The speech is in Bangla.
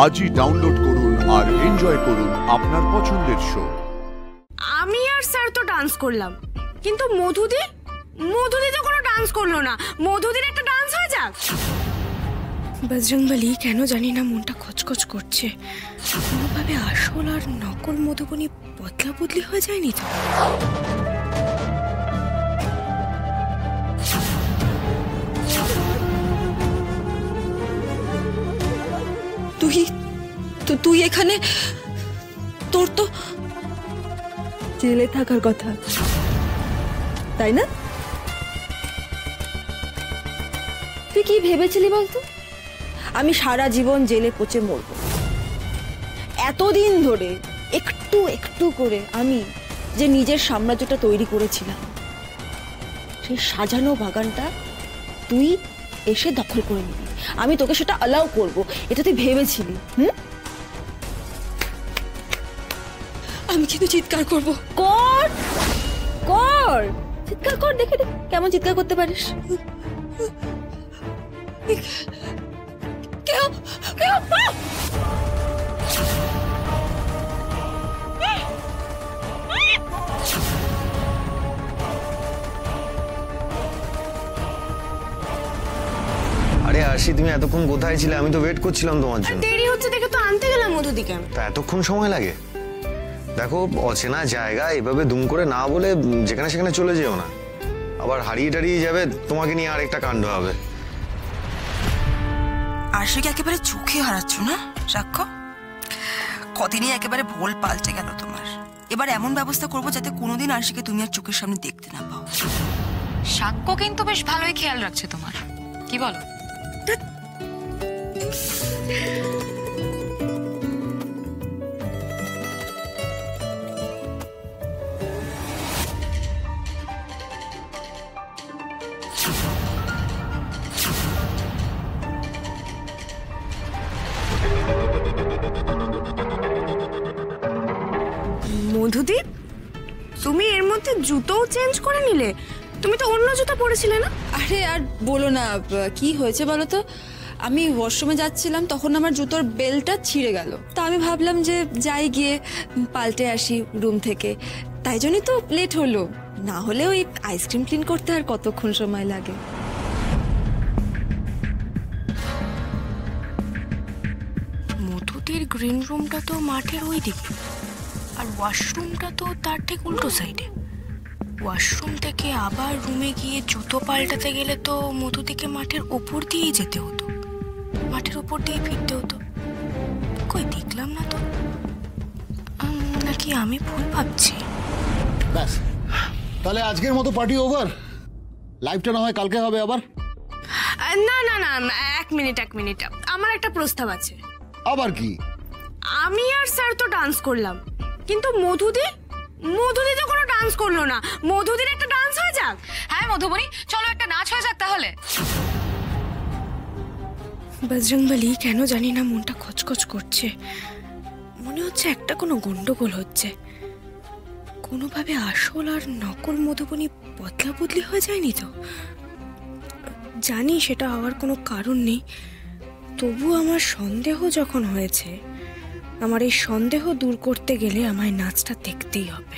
আজই ডাউনলোড করুন আর এনজয় করুন আপনার পছন্দের শো। আমি আর স্যার তো ডান্স করলাম, কিন্তু মধুদি তো কোনো ডান্স করলো না। মধুদির একটা ডান্স হয়ে যাক। বজরংবলী কেন জানি না মনটা খচখচ করছে। কোনোভাবে আসল আর নকল মধুবনী বদলা বদলি হয়ে যায়নি তো? তুই এখানে? তোর তো জেলে থাকার কথা, তাই না? তুই কি ভেবেছিলি বলতো? আমি সারা জীবন জেলে পচে মরব। এতদিন ধরে একটু একটু করে আমি যে নিজের সাম্রাজ্যটা তৈরি করেছিলাম, সেই সাজানো বাগানটা তুই এসে দখল করে নিবি। আমি তোকে সেটা অ্যালাউ করব, এটা তুই ভেবেছিলি? আমি কিন্তু চিৎকার করব। কর কর, চিৎকার কর, দেখে দেখ কেমন চিৎকার করতে পারিস। কেউ কেউ আরে আশি, তুমি এতক্ষণ কোথায় ছিলে? আমি তো ওয়েট করছিলাম তোমার জন্য। দেরি হচ্ছে দেখে তো আনতে গেলাম মধুদিকে। তা এতক্ষণ সময় লাগে? দেখো, অচেনা জায়গা এভাবে দুম করে না বলে যেখানে সেখানে চলে যেও না, আবার হারিয়ে টারিয়ে যাবে, তোমাকে নিয়ে আরেকটা কাণ্ড হবে। আশিকে একেবারে চোখে হারাচ্ছ না সাক্ষ্য? কদিনই একেবারে ভোল পাল্টে গেল তোমার। এবার এমন ব্যবস্থা করবো যাতে কোনোদিন আশিকে তুমি আর চোখের সামনে দেখতে না পাও। সাক্ষ্য কিন্তু বেশ ভালোই খেয়াল রাখছে তোমার, কি বলো? মধুদি, তুমি এর মধ্যে জুতোও চেঞ্জ করে নিলে? তুমি তো অন্য জুতো পরেছিলে না? আরে আর বলো না, কি হয়েছে বলো তো? আমি ওয়াশরুমে যাচ্ছিলাম, তখন আমার জুতোর বেল্টটা ছিঁড়ে গেল। তা আমি ভাবলাম যে যাই গিয়ে পাল্টে আসি রুম থেকে, তাই জন্যই তো লেট হলো। না হলে ওই আইসক্রিম ক্লিন করতে আর কতক্ষণ সময় লাগে। মধুদির গ্রিন রুমটা তো মাঠের ওই দিকে, আর ওয়াশরুমটা তো তার ঠিক উল্টো সাইডে। ওয়াশরুম থেকে আবার রুমে গিয়ে জুতো পাল্টাতে গেলে তো মধুদিকে মাঠের ওপর দিয়েই যেতে হতো, মাঠের ওপর দিয়ে ফিরতে হতো। কই দেখলাম না তো, নাকি আমি ভুল ভাবছি? ব্যাস, তাহলে আজকের মতো পার্টি ওভার। লাইভটা না হয় কালকে হবে আবার। না না না, এক মিনিট, আমার একটা প্রস্তাব আছে। আবার কি? আমি আর স্যার তো ডান্স করলাম, কিন্তু মধুদি তো কোনো ডান্স করলো না। মধুদির একটা ডান্স হয়ে যাক। হ্যাঁ মধুবনী, চলো একটা নাচ হয়ে যাক তাহলে। বজরংবলী কেন জানি না মনটা খচখচ করছে। মনে হচ্ছে একটা কোনো গন্ডগোল হচ্ছে। কোনোভাবে আসল আর নকল মধুবনী বদলা বদলি হয়ে যায়নি তো? জানি সেটা হওয়ার কোনো কারণ নেই, তবু আমার সন্দেহ যখন হয়েছে, আমার এই সন্দেহ দূর করতে গেলে আমায় নাচটা দেখতেই হবে।